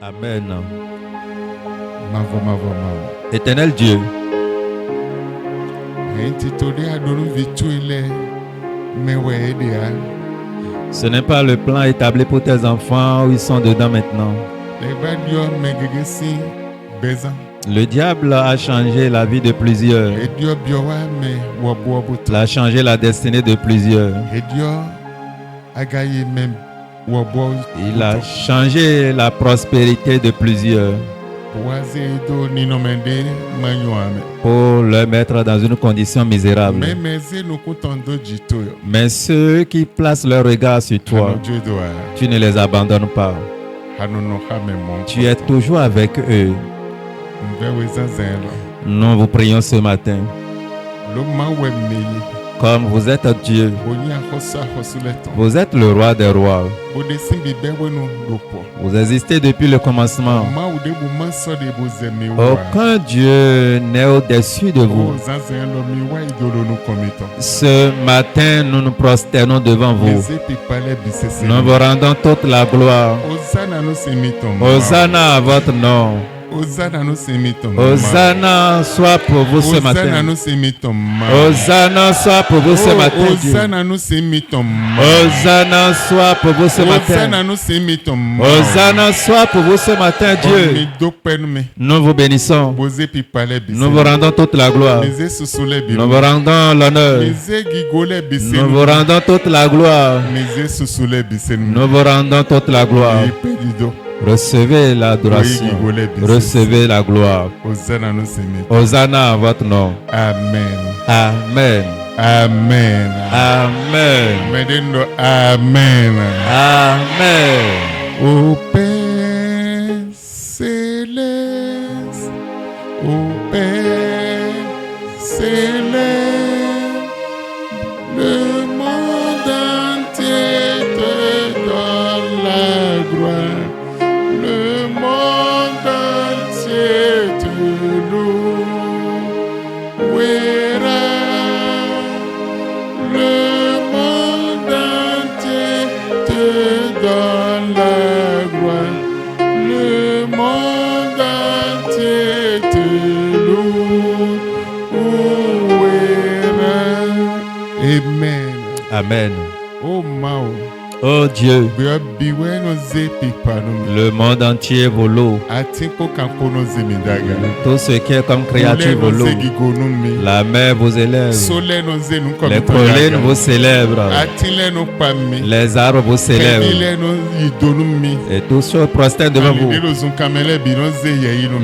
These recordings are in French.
Amen. Mavo. Éternel Dieu, ce n'est pas le plan établi pour tes enfants où ils sont dedans maintenant. Le diable a changé la vie de plusieurs. Il a changé la destinée de plusieurs. Il a changé la prospérité de plusieurs pour le mettre dans une condition misérable. Mais ceux qui placent leur regard sur toi, tu ne les abandonnes pas. Tu es toujours avec eux. Nous vous prions ce matin. Comme vous êtes Dieu, vous êtes le roi des rois. Vous existez depuis le commencement. Aucun Dieu n'est au-dessus de vous. Ce matin, nous nous prosternons devant vous. Nous vous rendons toute la gloire. Hosanna à votre nom. Hosanna soit pour vous ce matin. Hosanna soit pour vous ce matin, Dieu. Hosanna soit pour vous ce matin. Hosanna soit pour vous ce matin, Dieu. Nous vous bénissons. Nous vous rendons toute la gloire. Nous vous rendons l'honneur. Nous vous rendons toute la gloire. Nous vous rendons toute la gloire. Recevez l'adoration, recevez la gloire. Hosanna à votre nom. Amen. Amen. Amen. Amen. Amen. Amen. Ô Père céleste, ô Père céleste, le monde entier te donne la gloire. Le monde entier te louera. Le monde entier te donne la gloire. Le monde entier te louera. Amen. Amen. Oh Mao. Oh Dieu, le monde entier vous loue. Tout ce qui est comme créature vous loue. La mer vous élève. Les collines vous célèbrent. Les arbres vous célèbrent. Et tous ceux prosternent devant vous.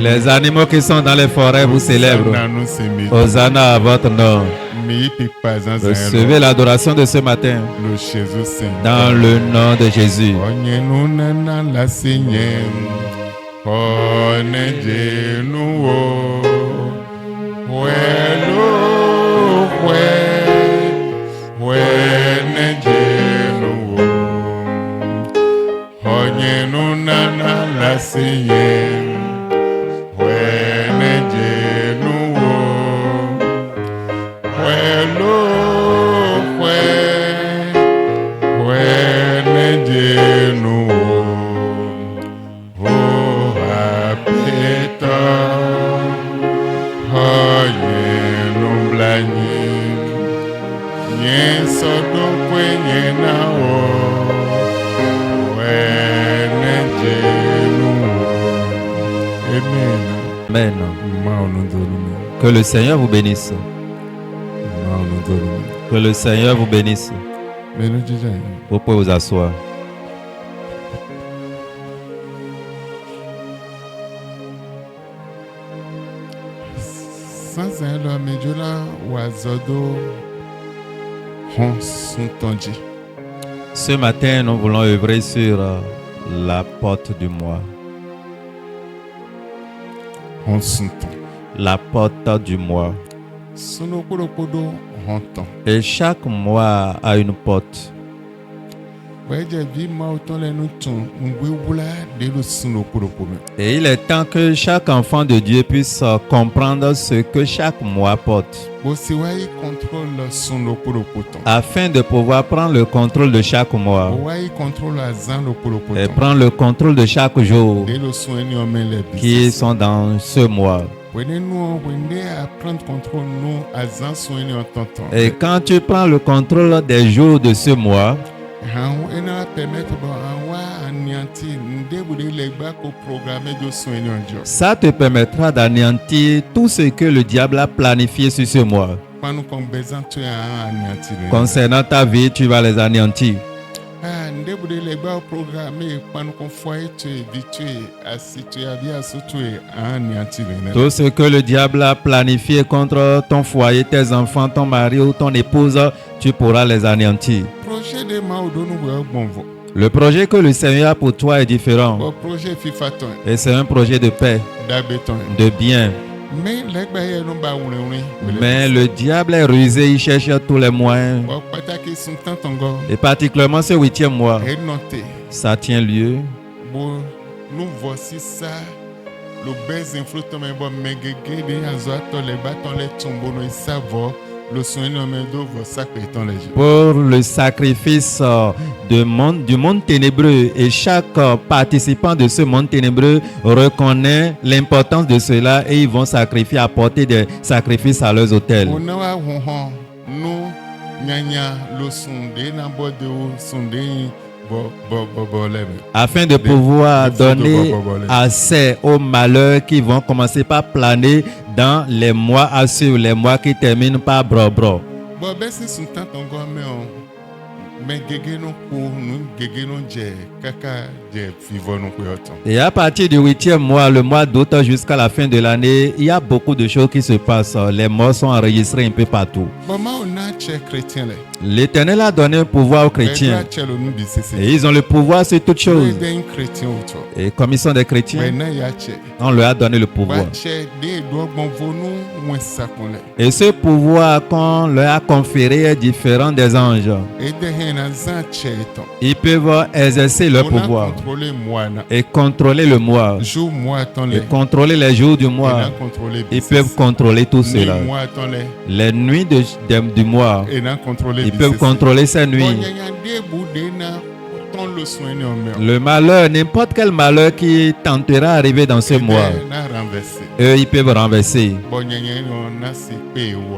Les animaux qui sont dans les forêts vous célèbrent. Hosanna à votre nom. Recevez l'adoration de ce matin. Dans le nom de Jésus. Amen. Que le Seigneur vous bénisse. Que le Seigneur vous bénisse. Vous pouvez vous asseoir. Ce matin, nous voulons œuvrer sur la porte du mois. La porte du mois. Et chaque mois a une porte. Et il est temps que chaque enfant de Dieu puisse comprendre ce que chaque mois porte, afin de pouvoir prendre le contrôle de chaque mois et prendre le contrôle de chaque jour qui sont dans ce mois. Et quand tu prends le contrôle des jours de ce mois, ça te permettra d'anéantir tout ce que le diable a planifié sur ce mois. Concernant ta vie, tu vas les anéantir. Tout ce que le diable a planifié contre ton foyer, tes enfants, ton mari ou ton épouse, tu pourras les anéantir. Le projet que le Seigneur a pour toi est différent. Et c'est un projet de paix, de bien. Mais le diable est rusé, il cherche tous les moyens. Et particulièrement ce 8e mois, ça tient lieu. Nous voici ça. Le baiser influent mais bon megege de azoato les bâtons les tombeaux et savoir. Pour le sacrifice du monde ténébreux, et chaque participant de ce monde ténébreux reconnaît l'importance de cela et ils vont sacrifier, apporter des sacrifices à leurs autels. Afin de pouvoir donner accès aux malheurs qui vont commencer par planer dans les mois à suivre, les mois qui terminent par bro. Et à partir du 8e mois, le mois d'août jusqu'à la fin de l'année, il y a beaucoup de choses qui se passent. Les morts sont enregistrés un peu partout. L'Éternel a donné un pouvoir aux chrétiens. Et ils ont le pouvoir sur toutes choses. Et comme ils sont des chrétiens, on leur a donné le pouvoir. Et ce pouvoir qu'on leur a conféré est différent des anges. Ils peuvent exercer leur pouvoir et contrôler le mois et contrôler les jours du mois. Ils peuvent contrôler tout cela. Les nuits du mois, ils peuvent contrôler ces nuits. Le malheur, n'importe quel malheur qui tentera d'arriver dans ce mois, eux, ils peuvent renverser.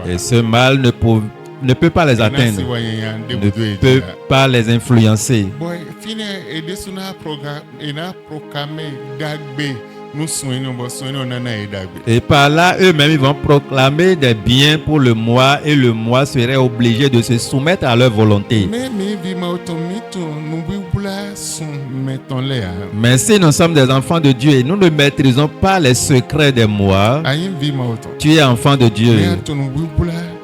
Et ce mal ne peut pas les atteindre, ne peut pas les influencer. Et par là, eux-mêmes, ils vont proclamer des biens pour le mois et le mois serait obligé de se soumettre à leur volonté. Mais si nous sommes des enfants de Dieu et nous ne maîtrisons pas les secrets des mois, tu es enfant de Dieu.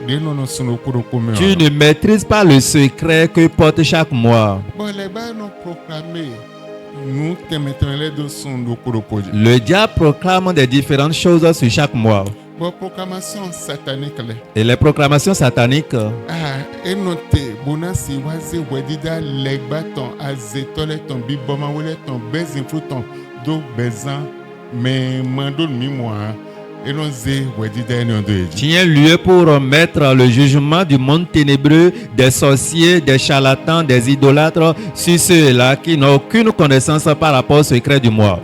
Tu ne maîtrises pas le secret que porte chaque mois. Le diable proclame des différentes choses sur chaque mois. Et les proclamations sataniques, tient lieu pour mettre le jugement du monde ténébreux, des sorciers, des charlatans, des idolâtres sur ceux-là qui n'ont aucune connaissance par rapport au secret du mois.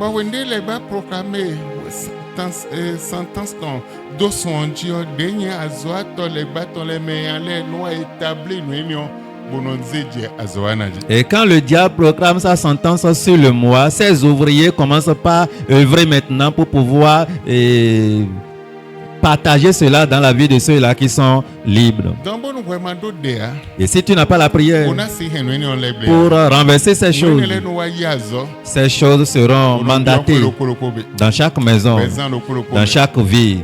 Et quand le diable proclame sa sentence sur le mois, ses ouvriers commencent par œuvrer maintenant pour pouvoir partager cela dans la vie de ceux-là qui sont libres. Et si tu n'as pas la prière pour renverser ces choses seront mandatées dans chaque maison, dans chaque vie,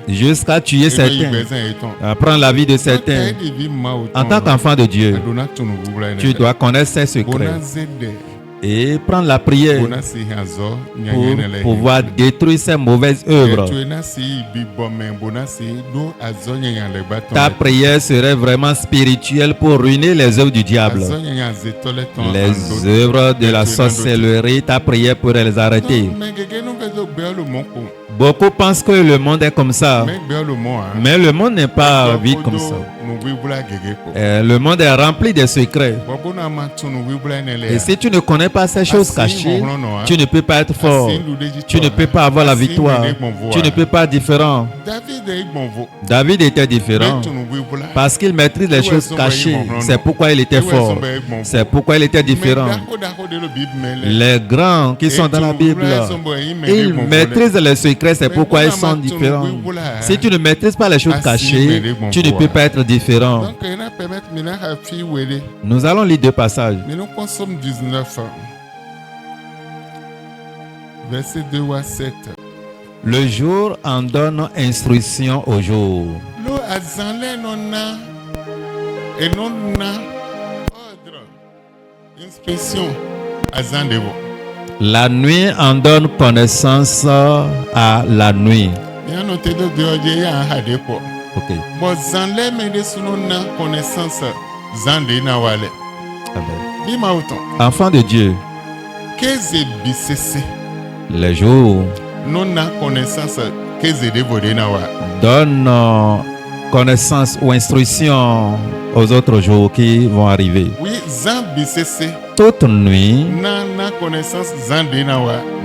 jusqu'à tuer certains, à prendre la vie de certains. En tant qu'enfant de Dieu, tu dois connaître ces secrets. et prendre la prière pour pouvoir détruire ces mauvaises œuvres. Ta prière serait vraiment spirituelle pour ruiner les œuvres du diable. Les œuvres de la sorcellerie, ta prière pourrait les arrêter. Beaucoup pensent que le monde est comme ça, mais le monde n'est pas vide comme ça. Le monde est rempli de secrets. Et si tu ne connais pas ces choses cachées, tu ne peux pas être fort. Tu ne peux pas avoir la victoire. Tu ne peux pas être différent. David était différent parce qu'il maîtrise les choses cachées. C'est pourquoi il était fort. C'est pourquoi il était différent. Les grands qui sont dans la Bible, ils maîtrisent les secrets. C'est pourquoi ils sont différents. Si tu ne maîtrises pas les choses cachées, tu ne peux pas être différent. Nous allons lire deux passages. Verset 2 à 7. Le jour en donne instruction au jour. La nuit en donne connaissance à la nuit. Okay. Enfant de Dieu, les jours donne connaissance ou instruction aux autres jours qui vont arriver. Toute nuit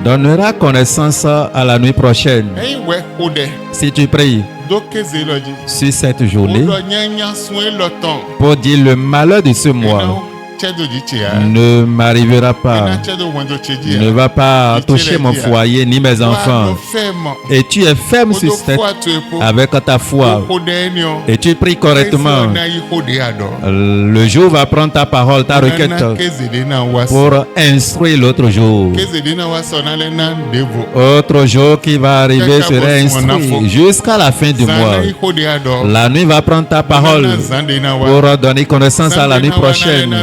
donnera connaissance à la nuit prochaine. Si tu pries sur cette journée pour dire le malheur de ce mois ne m'arrivera pas, ne va pas toucher mon foyer ni mes enfants. Et tu es ferme sur cette avec ta foi et tu pries correctement. Le jour va prendre ta parole, ta requête pour instruire l'autre jour. Autre jour qui va arriver sera instruit jusqu'à la fin du mois. La nuit va prendre ta parole pour donner connaissance à la nuit prochaine.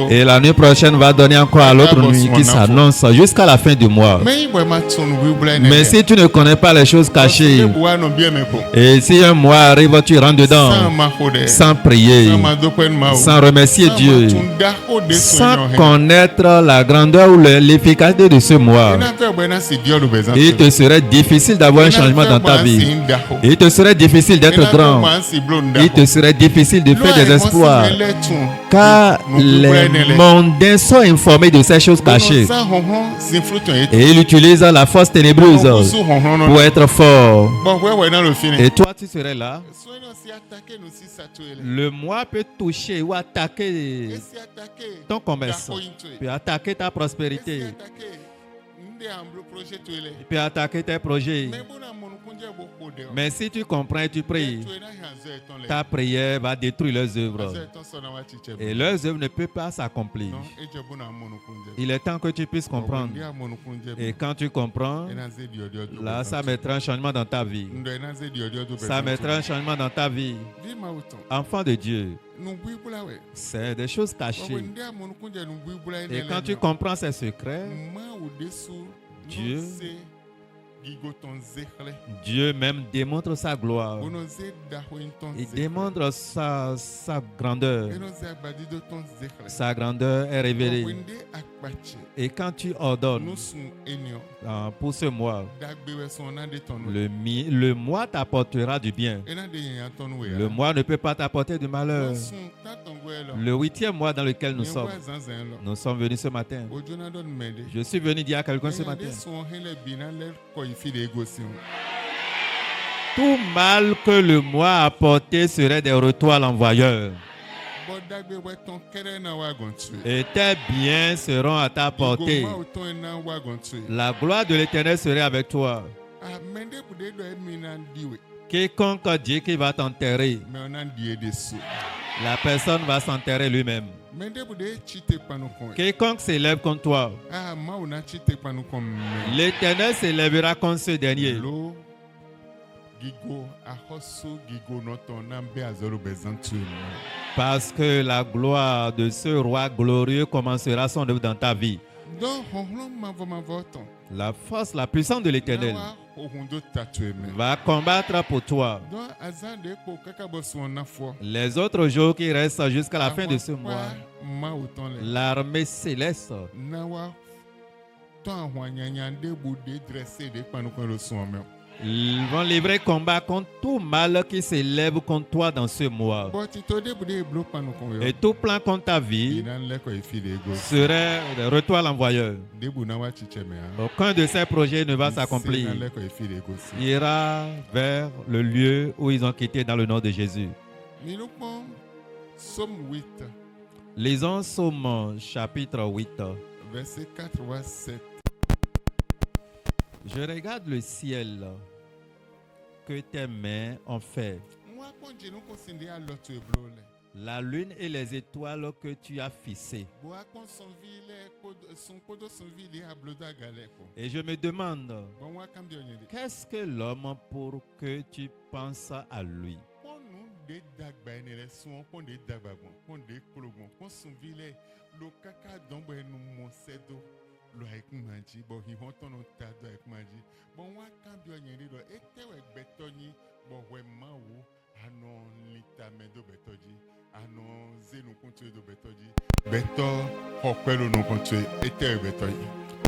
Et la nuit prochaine va donner encore à l'autre nuit qui s'annonce jusqu'à la fin du mois. Mais si tu ne connais pas les choses cachées, et si un mois arrive, tu rentres dedans sans prier, sans remercier Dieu, sans connaître la grandeur ou l'efficacité de ce mois, il te serait difficile d'avoir un changement dans ta vie. Il te serait difficile d'être grand. Il te serait difficile de faire des espoirs. Car les mondains sont informés de ces choses cachées. Et ils utilisent la force ténébreuse pour être fort. Et toi, tu serais là. Le mois peut toucher ou attaquer ton commerce, peut attaquer ta prospérité, il peut attaquer tes projets. Mais si tu comprends et tu pries, ta prière va détruire leurs œuvres. Et leurs œuvres ne peuvent pas s'accomplir. Il est temps que tu puisses comprendre. Et quand tu comprends, là, ça mettra un changement dans ta vie. Ça mettra un changement dans ta vie. Enfant de Dieu, c'est des choses cachées. Et quand tu comprends ces secrets, Dieu même démontre sa gloire. Il démontre sa grandeur. Sa grandeur est révélée. Et quand tu ordonnes pour ce mois, le mois t'apportera du bien. Le mois ne peut pas t'apporter du malheur. Le 8e mois dans lequel nous sommes venus ce matin. Je suis venu dire à quelqu'un ce matin. Tout mal que le mois a apporté serait des retours à l'envoyeur. Et tes biens seront à ta portée. La gloire de l'Éternel serait avec toi. Quiconque dit qu'il va t'enterrer, la personne va s'enterrer lui-même. Quiconque s'élève contre toi, l'Éternel s'élèvera contre ce dernier. Parce que la gloire de ce roi glorieux commencera son œuvre dans ta vie. La force, la puissance de l'Éternel va combattre pour toi. Les autres jours qui restent jusqu'à la fin de ce mois, l'armée céleste ils vont livrer combat contre tout mal qui s'élève contre toi dans ce mois. Et tout plan contre ta vie serait de retour à l'envoyeur. Aucun de ces projets ne va s'accomplir. Il ira vers le lieu où ils ont quitté dans le nom de Jésus. Lisons Psaume chapitre 8. Verset 4 à 7. Je regarde le ciel que tes mains ont fait, la lune et les étoiles que tu as fixées. Et je me demande, qu'est-ce que l'homme pour que tu penses à lui?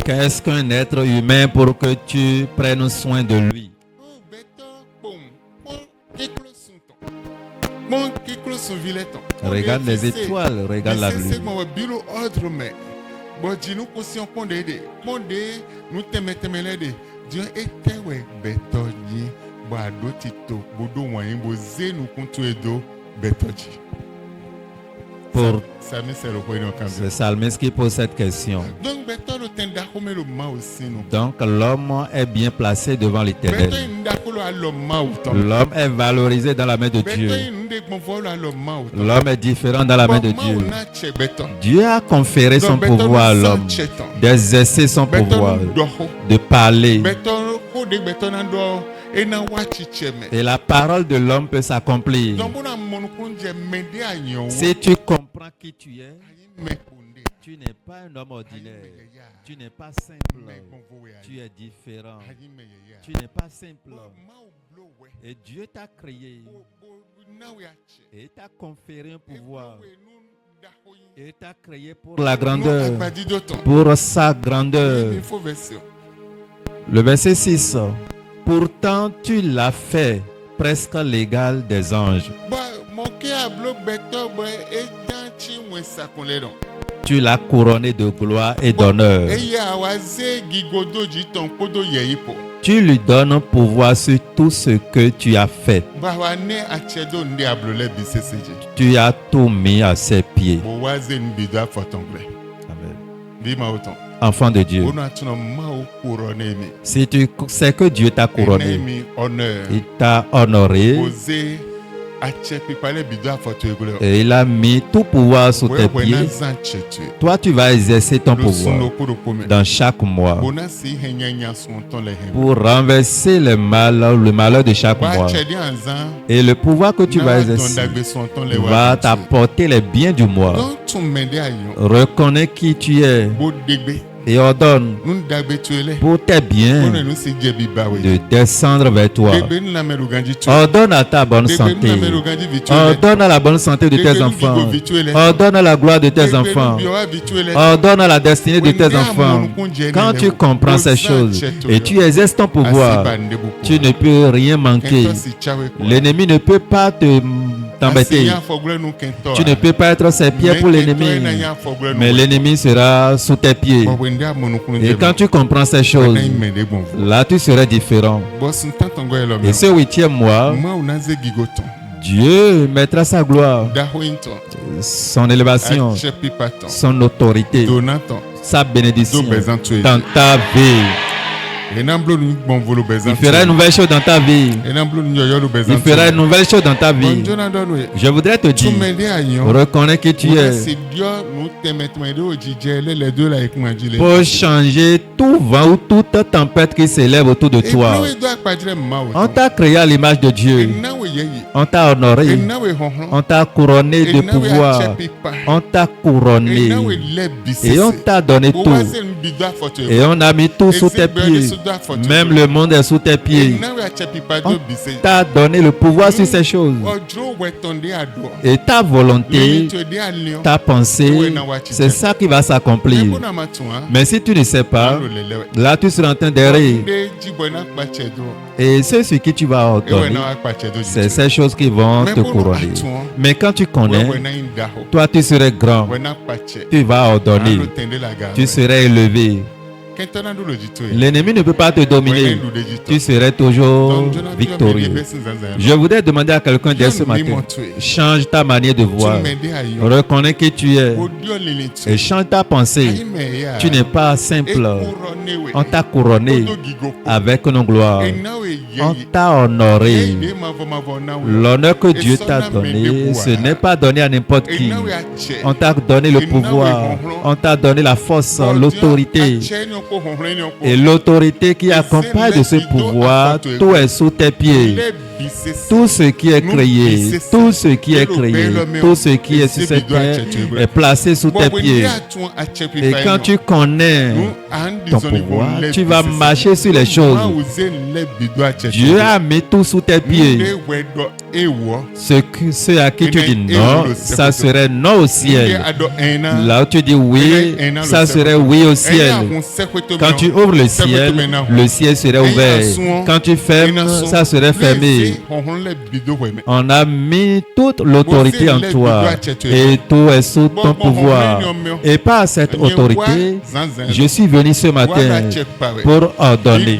Qu'est-ce qu'un être humain pour que tu prennes soin de lui? Regarde les étoiles, regarde la lune. Pour le psalmiste qui pose cette question. Donc l'homme est bien placé devant l'Éternel. L'homme est valorisé dans la main de Dieu. L'homme est différent dans la main de Dieu. Dieu a conféré son pouvoir à l'homme, d'exercer son pouvoir, de parler. Et la parole de l'homme peut s'accomplir. Si tu comprends qui tu es, tu n'es pas un homme ordinaire. Tu n'es pas simple. Tu es différent. Tu n'es pas simple. Et Dieu t'a créé. Et t'a conféré un pouvoir. Et t'a créé pour la grandeur. Pour sa grandeur. Le verset 6. Pourtant, tu l'as fait presque l'égal des anges. Tu l'as couronné de gloire et d'honneur. Tu lui donnes pouvoir sur tout ce que tu as fait. Tu as tout mis à ses pieds. Amen. Enfant de Dieu, si tu sais que Dieu t'a couronné, il t'a honoré, et il a mis tout pouvoir sous tes pieds, toi tu vas exercer ton pouvoir dans chaque mois pour renverser le malheur de chaque mois. Et le pouvoir que tu vas exercer va t'apporter les biens du mois. Reconnais qui tu es et ordonne pour tes biens de descendre vers toi. Ordonne à ta bonne santé. Ordonne à la bonne santé de tes enfants. Ordonne à la gloire de tes enfants. Ordonne à la destinée de tes enfants. Quand tu comprends ces choses et tu exerces ton pouvoir, tu ne peux rien manquer. L'ennemi ne peut pas t'embêter. Tu ne peux pas être ses pieds pour l'ennemi, mais l'ennemi sera sous tes pieds. Et quand tu comprends ces choses, là tu serais différent. Et ce 8e mois, Dieu mettra sa gloire, son élévation, son autorité, sa bénédiction dans ta vie. Il fera une nouvelle chose dans ta vie. Il fera une nouvelle chose dans ta vie. Je voudrais te dire, reconnais qui tu es. Pour changer tout vent ou toute tempête qui s'élève autour de toi. On t'a créé à l'image de Dieu. On t'a honoré. On t'a couronné de pouvoir. On t'a couronné. Et on t'a donné tout. Et on a mis tout sous tes pieds. Même le monde est sous tes pieds. On t'a donné le pouvoir sur ces choses. Et ta volonté, ta pensée, c'est ça qui va s'accomplir. Mais si tu ne sais pas, là tu seras en train d'errer. Et c'est ce que tu vas ordonner. C'est ces choses qui vont te couronner. Mais quand tu connais, toi tu serais grand. Tu vas ordonner. Tu serais élevé. L'ennemi ne peut pas te dominer. Tu serais toujours victorieux. Je voudrais demander à quelqu'un dès ce matin, change ta manière de voir. Reconnais qui tu es. Et change ta pensée. Tu n'es pas simple. On t'a couronné avec nos gloires. On t'a honoré. L'honneur que Dieu t'a donné, ce n'est pas donné à n'importe qui. On t'a donné le pouvoir. On t'a donné la force, l'autorité. Et l'autorité qui accompagne de ce pouvoir, tout est sous tes pieds. Tout ce qui est créé, tout ce qui est créé, tout ce qui est sur cette terre est placé sous tes pieds. Et quand tu connais ton pouvoir, tu vas marcher sur les choses. Dieu a mis tout sous tes pieds. Ce à qui tu dis non, ça serait non au ciel. Là où tu dis oui, ça serait oui au ciel. Quand tu ouvres le ciel serait ouvert. Quand tu fermes, ça serait fermé. On a mis toute l'autorité en toi et tout est sous ton pouvoir. Et par cette autorité, je suis venu ce matin pour ordonner.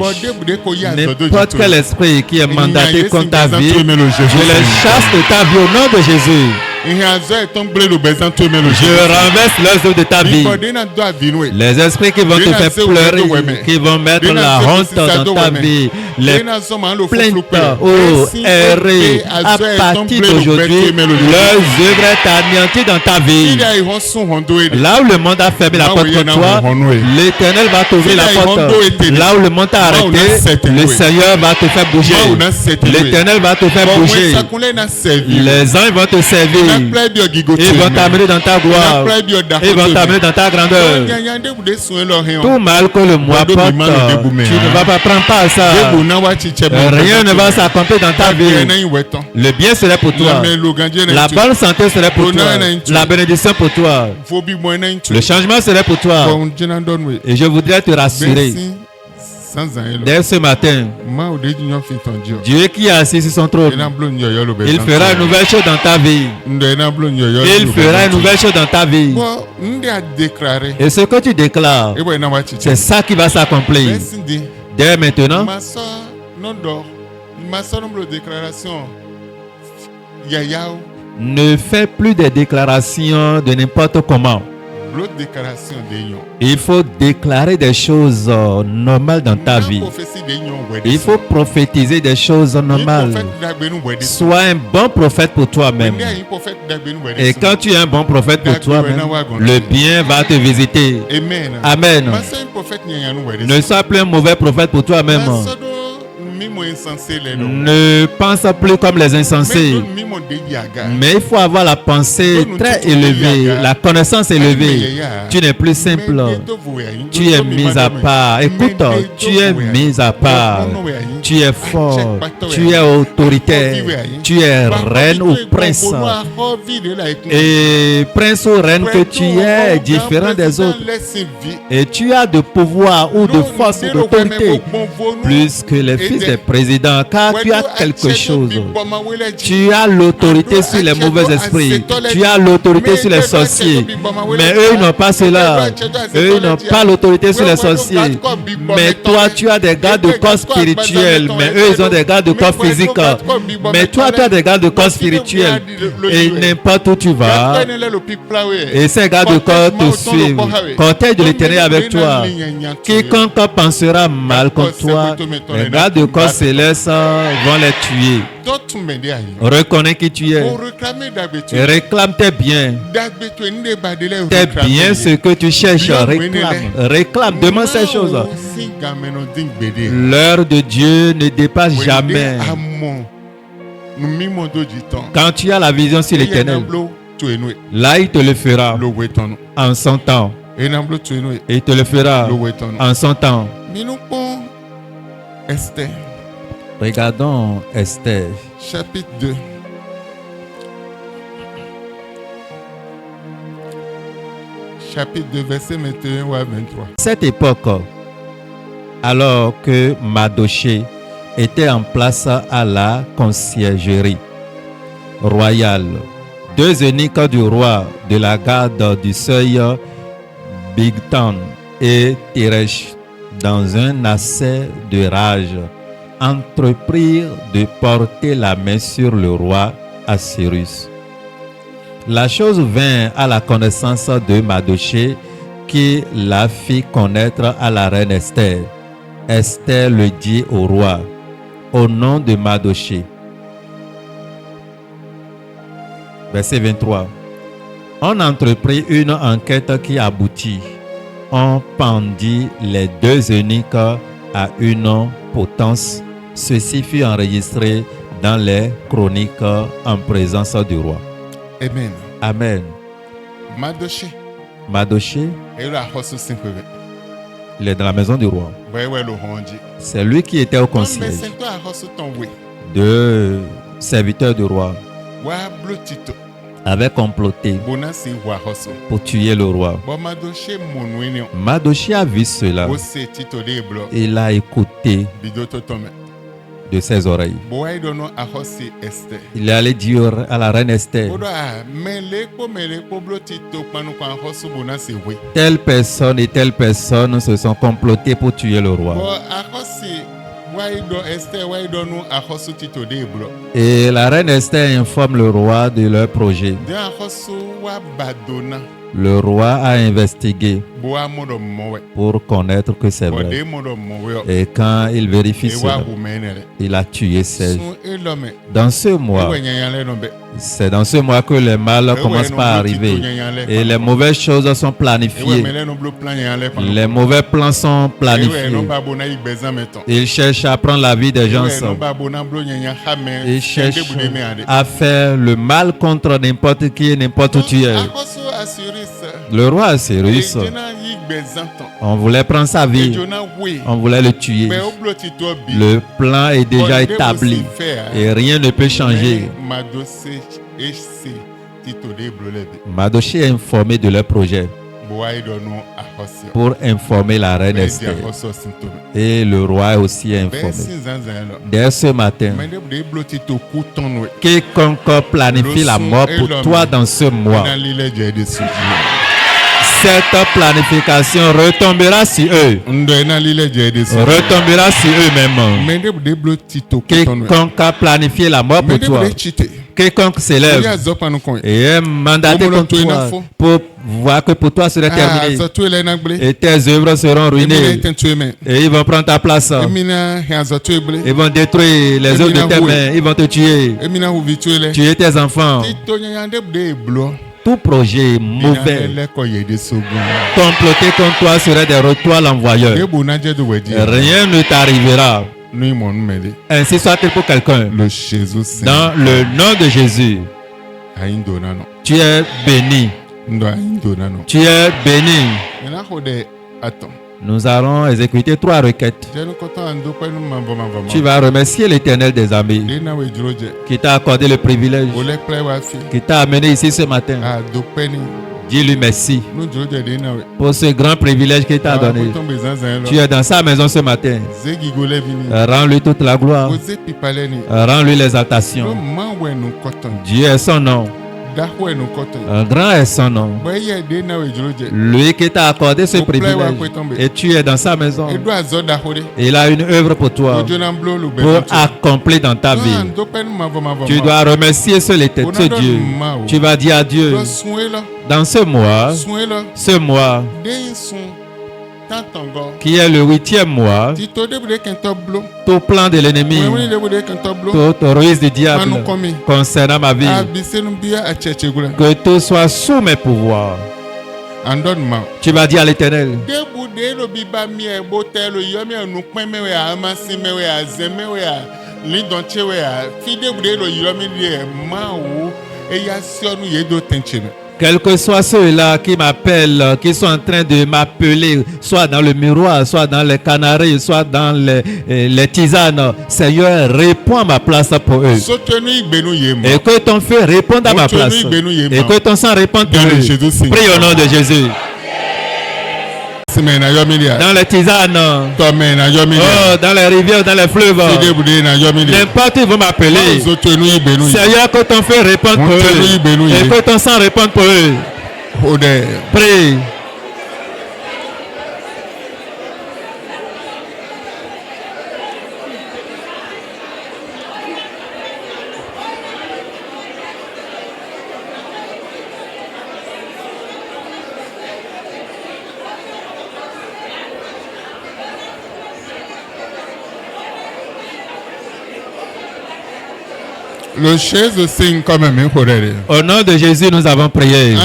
N'importe quel esprit qui est mandaté contre ta vie, je les chasse de ta vie au nom de Jésus. Je renverse les œuvres de ta vie. Les esprits qui vont te faire pleurer, qui vont mettre la honte dans ta vie, les plaintes, errer, à partir d'aujourd'hui, leurs œuvres est anéanties dans ta vie. Là où le monde a fermé la porte contre toi, l'Éternel va t'ouvrir la porte. Là où le monde t'a arrêté, le Seigneur va te faire bouger. L'Éternel va te faire bouger. Les anges vont te servir. Ils vont t'amener dans ta gloire. Ils vont t'amener dans ta grandeur. Tout mal que le moi porte, tu ne vas pas prendre part à ça. Rien ne va s'accomplir dans ta vie. Le bien serait pour toi. La bonne santé serait pour toi. La bénédiction pour toi. Le changement serait pour toi. Et je voudrais te rassurer. Dès ce matin, Dieu qui est assis sur son trône, il fera une nouvelle chose dans ta vie. Il fera une nouvelle chose dans ta vie. Et ce que tu déclares, c'est ça qui va s'accomplir. Dès maintenant, ne fais plus des déclarations de n'importe comment. Il faut déclarer des choses normales dans ta vie. Il faut prophétiser des choses normales. Sois un bon prophète pour toi-même. Et quand tu es un bon prophète pour toi-même, le bien va te visiter. Amen. Ne sois plus un mauvais prophète pour toi-même. Ne pense plus comme les insensés. Mais il faut avoir la pensée très élevée, la connaissance élevée. Tu n'es plus simple. Tu es mis à part. Écoute, tu es mis à part. Tu es fort. Tu es autoritaire. Tu es reine ou prince. Et prince ou reine que tu es différent des autres. Et tu as de pouvoir ou de force ou d'autorité plus que les fils des présidents, car tu as quelque chose. Tu as l'autorité sur les mauvais esprits. Tu as l'autorité sur les sorciers. Mais eux n'ont pas cela. Eux n'ont pas l'autorité sur les sorciers. Mais toi, tu as des gardes de corps spirituels. Mais eux, ils ont des gardes de corps physiques. Mais toi, tu as des gardes de corps spirituels. Et n'importe où tu vas, et ces gardes de corps te suivent. Cortège de l'Éternel avec toi. Quiconque pensera mal contre toi, les gardes de corps célestes vont les tuer. Reconnais qui tu es. Et réclame tes biens. Tes biens, ce que tu cherches, réclame. Réclame, demande ces choses. L'heure de Dieu ne dépasse jamais. Quand tu as la vision sur l'Éternel, là il te le fera en son temps. Et il te le fera en son temps. Esther. Regardons Esther. Chapitre 2. Chapitre 2, verset 21 à 23. Cette époque, alors que Mardochée était en place à la conciergerie royale, deux eunuques du roi de la garde du seuil, Bigtan et Teresh, dans un accès de rage, entreprirent de porter la main sur le roi Assuérus. La chose vint à la connaissance de Mardochée, qui la fit connaître à la reine Esther. Esther le dit au roi, au nom de Mardochée. Verset 23. On entreprit une enquête qui aboutit. On pendit les deux eunuques à une potence. Ceci fut enregistré dans les chroniques en présence du roi. Amen. Amen. Mardochée, il est dans la maison du roi. C'est lui qui était au conseil de serviteurs du roi. Avait comploté pour tuer le roi. Mardochée a vu cela. Il a écouté de ses oreilles. Il est allé dire à la reine Esther, telle personne et telle personne se sont complotés pour tuer le roi. Et la reine Esther informe le roi de leur projet. Le roi a investigué pour connaître que c'est vrai. Et quand il vérifie cela, il a tué Serge. Dans ce mois, c'est dans ce mois que les mal commencent par arriver. Et les mauvaises choses sont planifiées. Les mauvais plans sont planifiés. Ils cherchent à prendre la vie des gens. Ils cherchent à faire le mal contre n'importe qui et n'importe où tu es. Le roi Assuérus, on voulait prendre sa vie, on voulait le tuer. Le plan est déjà établi et rien ne peut changer. Mardochée est informé de leur projet pour informer la reine Esther. Et le roi est aussi informé. Dès ce matin, quiconque planifie la mort pour toi dans ce mois, cette planification retombera sur eux. Retombera sur eux-mêmes. Quiconque a planifié la mort pour toi, quiconque s'élève et est mandaté contre toi pour voir que pour toi serait terminé et tes œuvres seront ruinées et ils vont prendre ta place. Ils vont détruire les œuvres de tes mains. Ils vont te tuer. Tuer tes enfants. Tout projet mauvais comploté contre toi serait derrière toi l'envoyeur. Rien ne t'arrivera. Ainsi soit-il pour quelqu'un. Dans le nom de Jésus, tu es béni. Tu es béni. Nous allons exécuter 3 requêtes. Tu vas remercier l'Éternel des armées qui t'a accordé le privilège, qui t'a amené ici ce matin. Dis-lui merci pour ce grand privilège qu'il t'a donné. Tu es dans sa maison ce matin. Rends-lui toute la gloire. Rends-lui l'exaltation. Dieu est son nom. Un grand est son nom. Lui qui t'a accordé ce privilège et tu es dans sa maison. Il a une œuvre pour toi pour accomplir dans ta vie. Tu dois remercier ce Dieu. Tu vas dire à Dieu, dans ce mois qui est le 8e mois, tout plan de l'ennemi, toute ruse du diable concernant ma vie, que tout soit sous mes pouvoirs. Tu vas dire à l'Éternel, Quels que soient ceux-là qui m'appellent, qui sont en train de m'appeler, soit dans le miroir, soit dans les canaries, soit dans les tisanes, Seigneur, réponds à ma place pour eux. Et que ton feu réponde à ma place. Et que ton sang réponde pour eux. Prie au nom de Jésus. Dans les tisanes, dans les rivières, dans les fleuves, n'importe où ils vont m'appeler. Seigneur, que ton feu réponde pour eux. Et que ton sang réponde pour eux. Prie. Au nom de Jésus, nous avons prié.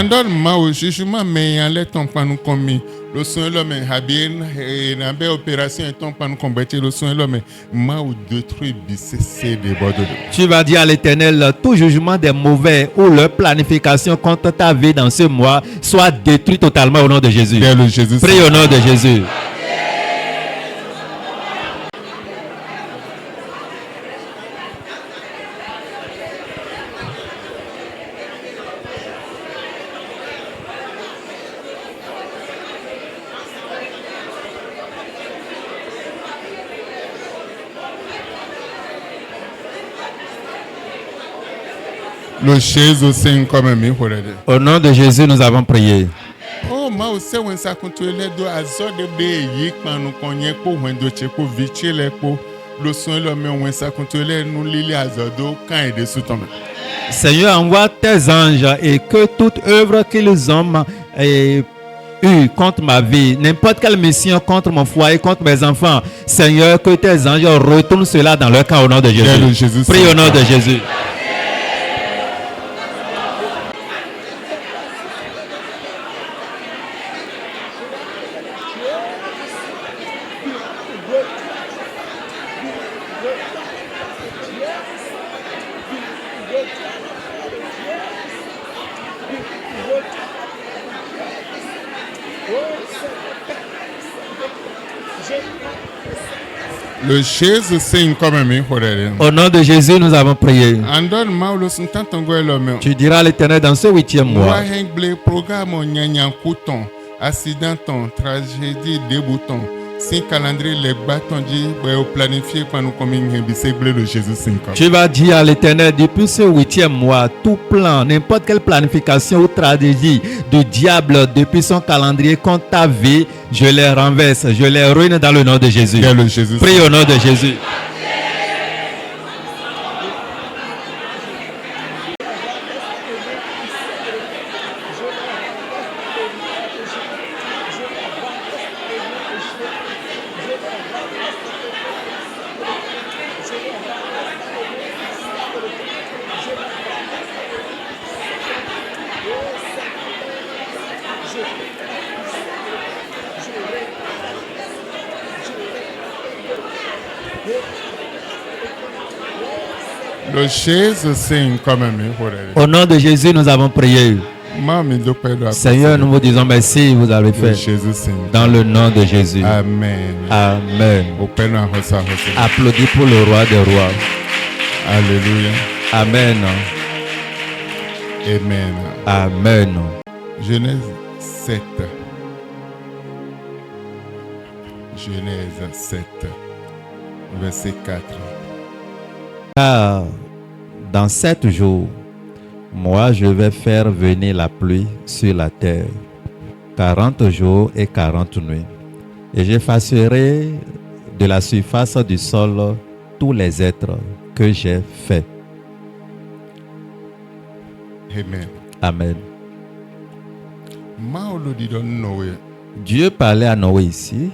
Tu vas dire à l'Éternel, tout jugement des mauvais ou leur planification contre ta vie dans ce mois soit détruit totalement au nom de Jésus. Prie au nom de Jésus. Au nom de Jésus, nous avons prié. Seigneur, envoie tes anges et que toute œuvre qu'ils ont eu contre ma vie, n'importe quelle mission contre mon foyer, contre mes enfants, Seigneur, que tes anges retournent cela dans leur camp au nom de Jésus. Prie au nom de Jésus. Au nom de Jésus, nous avons prié. Tu diras à l'Éternel dans ce 8e mois. Tragédie, débutant. Si calendrier les bâtons dit planifié par nous comme le Jésus 5. Tu vas dire à l'Éternel depuis ce 8e mois, tout plan, n'importe quelle planification ou tragédie du diable depuis son calendrier contre ta vie, je les renverse, je les ruine dans le nom de Jésus. Prie au nom de Jésus. Au nom de Jésus, nous avons prié. Seigneur, nous vous disons merci, vous avez fait. Dans le nom de Jésus. Amen. Amen. Applaudis pour le roi des rois. Alléluia. Amen. Amen. Amen. Genèse 7. Genèse 7, verset 4. Car dans 7 jours, moi je vais faire venir la pluie sur la terre, 40 jours et 40 nuits. Et j'effacerai de la surface du sol tous les êtres que j'ai faits. Amen. Amen. Dieu parlait à Noé ici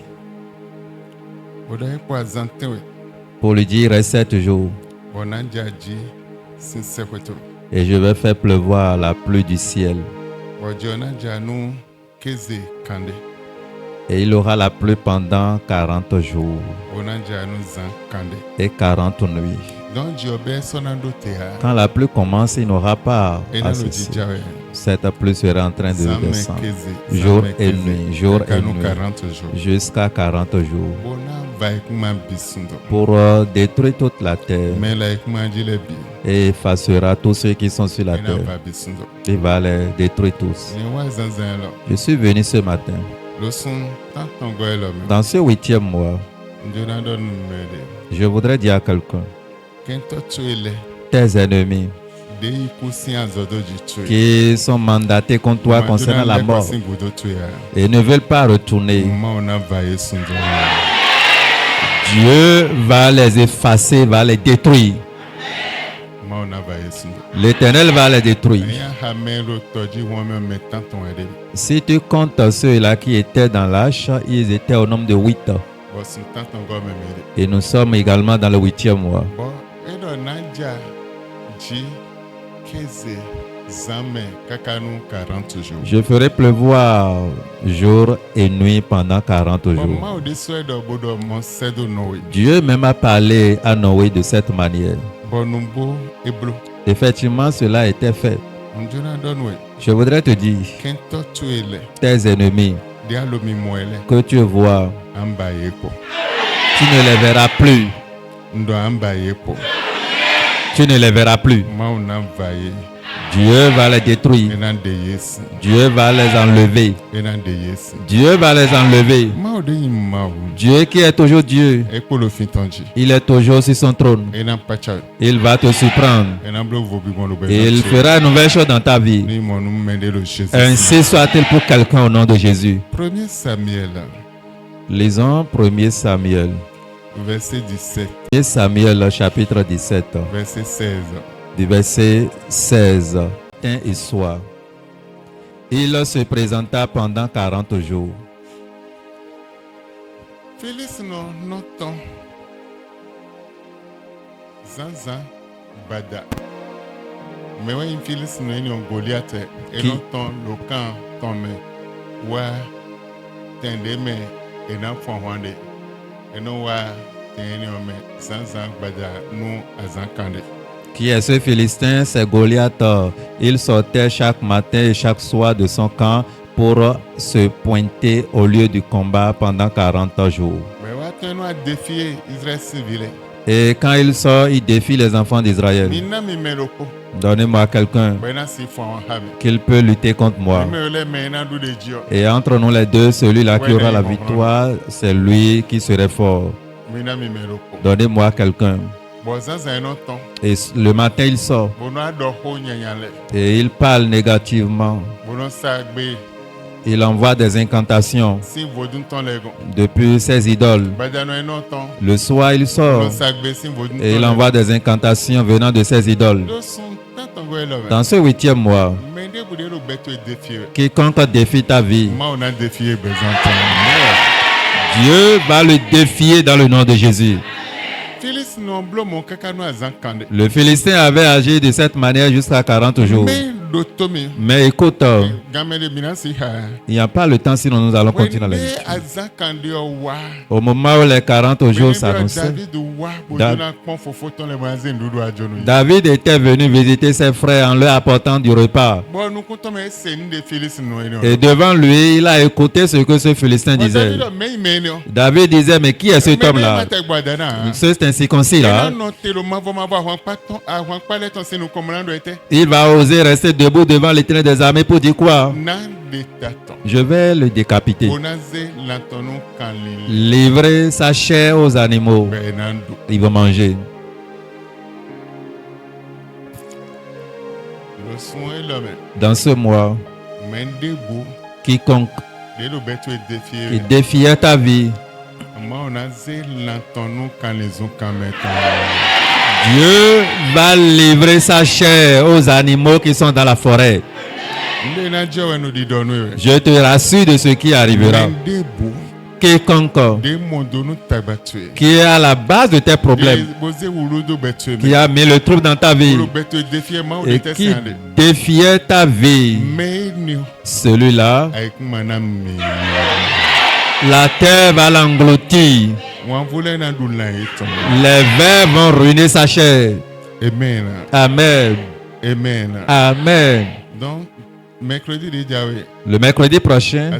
pour lui dire 7 jours. Et je vais faire pleuvoir la pluie du ciel. Et il aura la pluie pendant 40 jours et 40 nuits. Quand la pluie commence, il n'aura pas à cesser. Cette pluie sera en train de descendre jour et nuit, jusqu'à 40 jours pour détruire toute la terre et effacera tous ceux qui sont sur la terre. Il va les détruire tous. Je suis venu ce matin dans ce 8e mois. Je voudrais dire à quelqu'un: tes ennemis qui sont mandatés contre toi concernant la mort et ne veulent pas retourner, Dieu va les effacer, va les détruire. L'Éternel va les détruire. Si tu comptes ceux-là qui étaient dans l'arche, ils étaient au nombre de 8. Et nous sommes également dans le 8e mois. Je ferai pleuvoir jour et nuit pendant 40 jours. Dieu même a parlé à Noé de cette manière. Effectivement, cela a été fait. Je voudrais te dire, tes ennemis que tu vois, tu ne les verras plus. Tu ne les verras plus. Dieu va les détruire. Dieu va les enlever. Dieu va les enlever. Dieu qui est toujours Dieu, il est toujours sur son trône. Il va te surprendre. Et il fera une nouvelle chose dans ta vie. Ainsi soit-il pour quelqu'un au nom de Jésus. Lisons 1 Samuel. Verset 17. 1 Samuel chapitre 17. Verset 16. Du verset 16. Matin et soir. Il se présenta pendant 40 jours. Félix non ton Zanzan Bada. Mais oui, Félix non est un Goliath et non ton locan ton me wa tende me et non fond wande et non wa tende me Zanzan Bada nous azankande. Qui est ce Philistin? C'est Goliath. Il sortait chaque matin et chaque soir de son camp pour se pointer au lieu du combat pendant 40 jours. Et quand il sort, il défie les enfants d'Israël. Donnez-moi quelqu'un qu'il peut lutter contre moi. Et entre nous les deux, celui-là qui aura la victoire, c'est lui qui serait fort. Donnez-moi quelqu'un. Et le matin, il sort. Et il parle négativement. Il envoie des incantations depuis ses idoles. Le soir, il sort. Et il envoie des incantations venant de ses idoles. Dans ce 8e mois, quiconque défie ta vie, Dieu va le défier dans le nom de Jésus. Le Philistin avait agi de cette manière jusqu'à 40 jours. Mais écoute, il n'y a pas le temps, sinon nous allons continuer la lecture. Au moment où les 40 jours s'annonçaient, David était venu visiter ses frères en leur apportant du repas. Et devant lui, il a écouté ce que ce Philistin disait. David disait, mais qui est cet homme-là? C'est un circoncis-là. Il va oser rester debout devant l'Éternel des armées pour dire quoi? Je vais le décapiter. Livrer sa chair aux animaux. Il va manger. Dans ce mois, quiconque qui défiait ta vie, Dieu va livrer sa chair aux animaux qui sont dans la forêt. Je te rassure de ce qui arrivera. Quiconque qui est à la base de tes problèmes, qui a mis le trouble dans ta vie et qui défiait ta vie, celui-là, La terre va l'engloutir. Les vers vont ruiner sa chair. Amen. Amen. Amen. Amen. Donc, mercredi le mercredi prochain,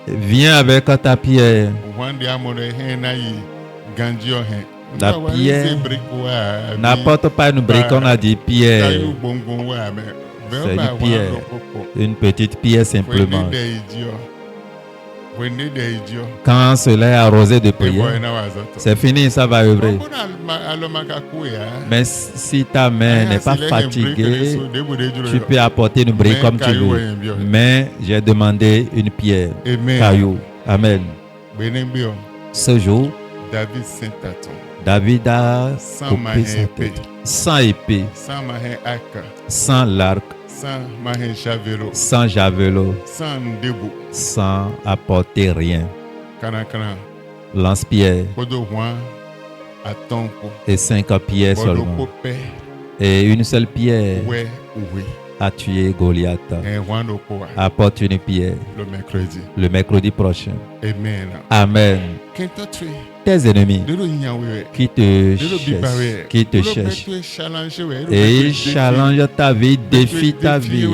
viens avec ta pierre. La pierre n'apporte pas une brique, on a dit pierre. C'est une pierre, une petite pierre simplement. Quand cela est arrosé de prière, c'est fini, ça va œuvrer. Mais si ta main n'est pas fatiguée, tu peux apporter une brique comme tu veux. Mais j'ai demandé une pierre, caillou. Amen. Ce jour, David a coupé sa tête, sans épée, sans l'arc, sans javelot, sans apporter rien. Lance-pierre et 5 pierres seulement. Et une seule pierre a tué Goliath. Apporte une pierre le mercredi prochain. Amen. Amen. Tes ennemis qui te cherchent et ils challengent ta vie, défient ta vie,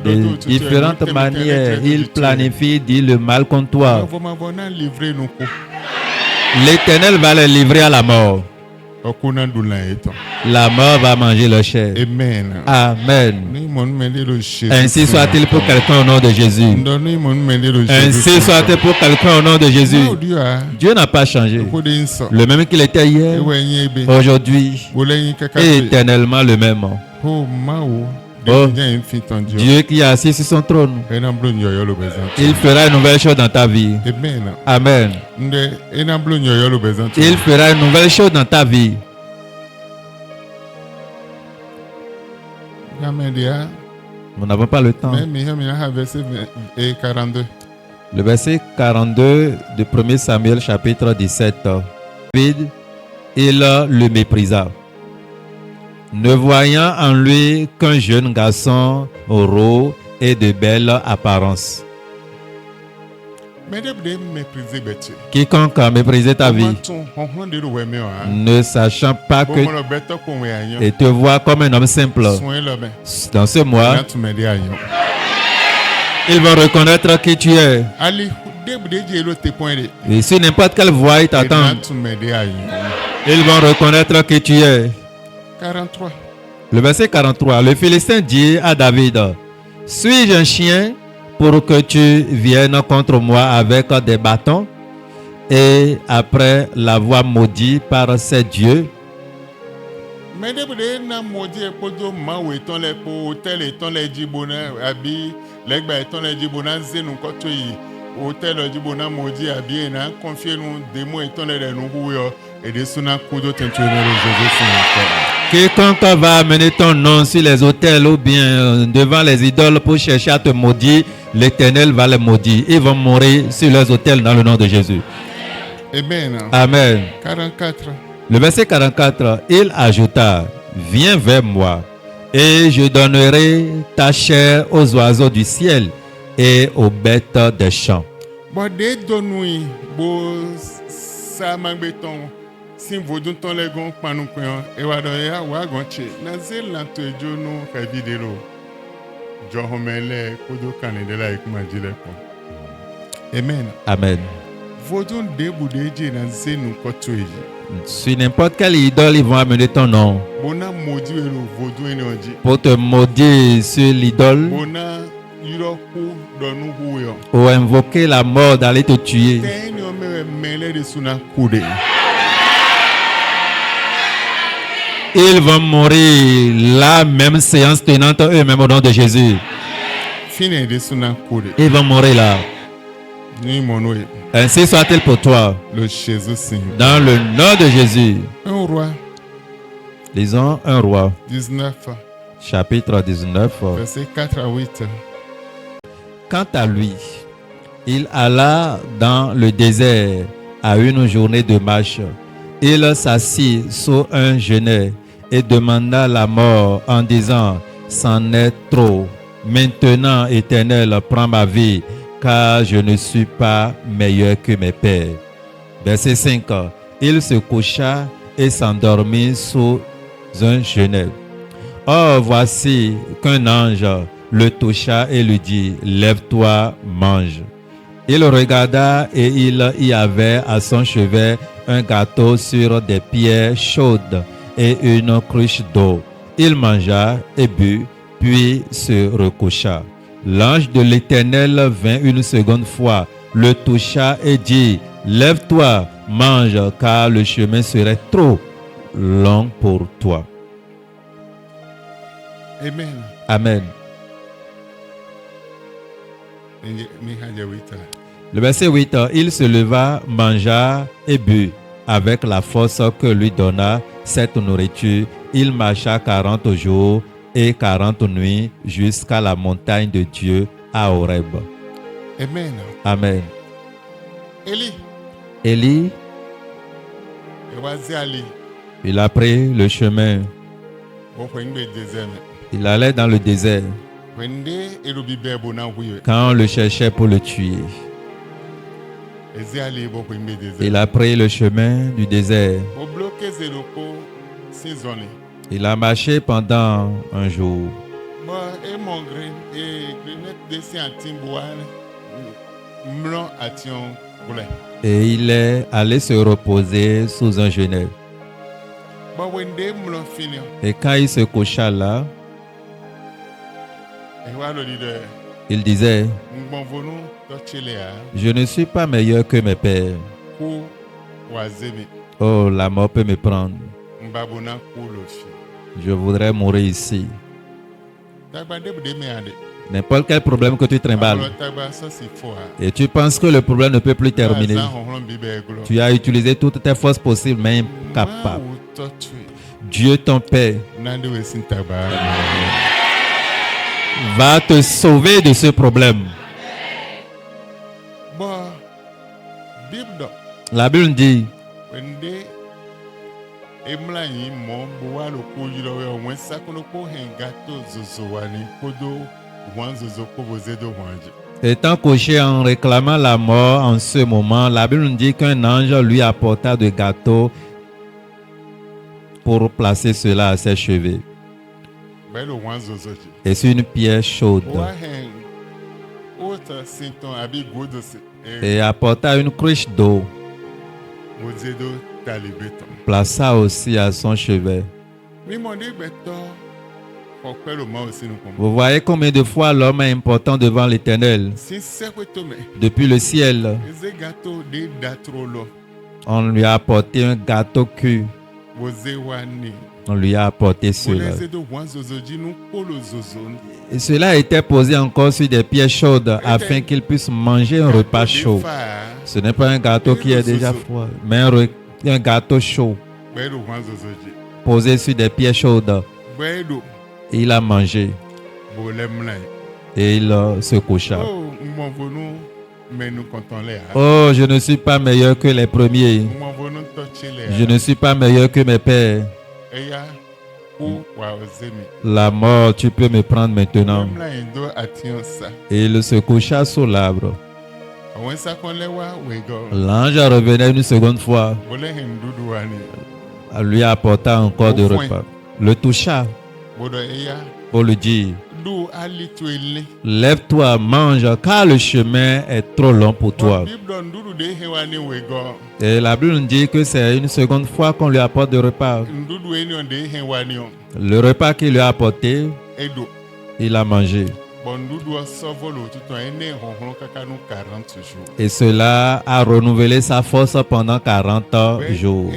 de différentes manières. Ils planifient, disent le mal contre toi. L'Éternel va les livrer à la mort. La mort va manger leur chair. Amen. Amen. Ainsi soit-il pour quelqu'un au nom de Jésus. Ainsi soit-il pour quelqu'un au nom de Jésus. Dieu n'a pas changé. Le même qu'il était hier, aujourd'hui et éternellement le même. Oh, Dieu qui est assis sur son trône, il fera une nouvelle chose dans ta vie. Amen. Il fera une nouvelle chose dans ta vie. Nous n'avons pas le temps. Le verset 42 de 1 Samuel chapitre 17. David, il le méprisa, ne voyant en lui qu'un jeune garçon rond et de belle apparence. Quiconque a méprisé ta vie, ne sachant pas que et te voit comme un homme simple, dans ce mois, ils vont reconnaître qui tu es. Et si n'importe quelle voix t'attend, ils vont reconnaître qui tu es. 43. Le verset 43. Le Philistin dit à David, suis-je un chien pour que tu viennes contre moi avec des bâtons? Et après l'avoir maudit par ses dieux, quiconque va amener ton nom sur les autels ou bien devant les idoles pour chercher à te maudire, l'Éternel va les maudire. Ils vont mourir sur les autels dans le nom de Jésus. Amen. Amen. 44. Le verset 44, il ajouta, viens vers moi et je donnerai ta chair aux oiseaux du ciel et aux bêtes des champs. Amen. Amen. Sur n'importe quelle idole, ils vont amener ton nom pour te maudire sur l'idole ou invoquer la mort d'aller te tuer. Ils vont mourir la même séance tenante eux-mêmes au nom de Jésus. Ils vont mourir là. Ainsi soit-il pour toi. Dans le nom de Jésus. Un roi. Lisons un roi. 19. Chapitre 19. Verset 4 à 8. Quant à lui, il alla dans le désert à une journée de marche. Il s'assit sur un genêt et demanda la mort en disant, c'en est trop. Maintenant, Éternel, prends ma vie, car je ne suis pas meilleur que mes pères. Verset 5. Il se coucha et s'endormit sous un genêt. Or, voici qu'un ange le toucha et lui dit, lève-toi, mange. Il regarda et il y avait à son chevet un gâteau sur des pierres chaudes et une cruche d'eau. Il mangea et but, puis se recoucha. L'ange de l'Éternel vint une seconde fois, le toucha et dit, lève-toi, mange, car le chemin serait trop long pour toi. Amen. Amen. Le verset 8, il se leva, mangea et but. Avec la force que lui donna cette nourriture, il marcha 40 jours et 40 nuits jusqu'à la montagne de Dieu à Horeb. Amen. Amen. Élie, il a pris le chemin. Il allait dans le désert quand on le cherchait pour le tuer. Il a pris le chemin du désert. Il a marché pendant un jour. Et il est allé se reposer sous un genêt. Et quand il se coucha là, il disait, je ne suis pas meilleur que mes pères. Oh, la mort peut me prendre. Je voudrais mourir ici. N'importe quel problème que tu trimbales et tu penses que le problème ne peut plus terminer, tu as utilisé toutes tes forces possibles mais incapable. Dieu ton Père va te sauver de ce problème. La Bible dit, étant couché en réclamant la mort en ce moment, la Bible nous dit qu'un ange lui apporta de gâteaux pour placer cela à ses cheveux. Et c'est une pierre chaude. Et apporta une cruche d'eau. Plaça aussi à son chevet. Vous voyez combien de fois l'homme est important devant l'Éternel. Depuis le ciel, on lui a apporté un gâteau cuit. On lui a apporté cela. Et cela a été posé encore sur des pierres chaudes afin qu'il puisse manger un repas chaud. Ce n'est pas un gâteau qui est déjà froid, mais un gâteau chaud posé sur des pierres chaudes. Et il a mangé. Et il se coucha. Oh, je ne suis pas meilleur que les premiers. Je ne suis pas meilleur que mes pères. La mort, tu peux me prendre maintenant. Et il se coucha sous l'arbre. L'ange revenait une seconde fois. Elle lui apporta encore de repas. Le toucha pour lui dire, lève-toi, mange, car le chemin est trop long pour toi. Et la Bible nous dit que c'est une seconde fois qu'on lui apporte de repas. Le repas qu'il lui a apporté, il a mangé. Et cela a renouvelé sa force pendant 40 jours.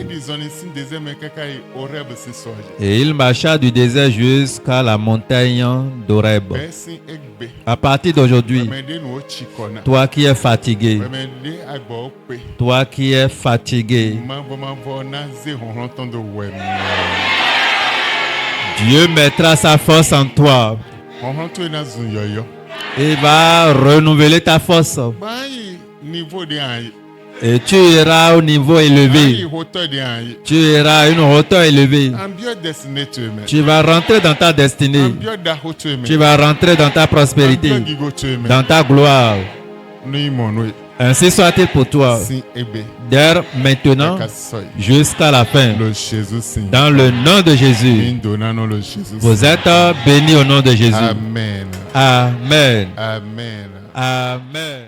Et il marcha du désert jusqu'à la montagne d'Horeb. À partir d'aujourd'hui, toi qui es fatigué, Dieu mettra sa force en toi. Il va renouveler ta force. Et tu iras au niveau élevé. Tu iras à une hauteur élevée. Tu vas rentrer dans ta destinée. Tu vas rentrer dans ta prospérité, dans ta gloire. Ainsi soit-il pour toi. Dès maintenant jusqu'à la fin. Dans le nom de Jésus. Vous êtes bénis au nom de Jésus. Amen. Amen. Amen. Amen.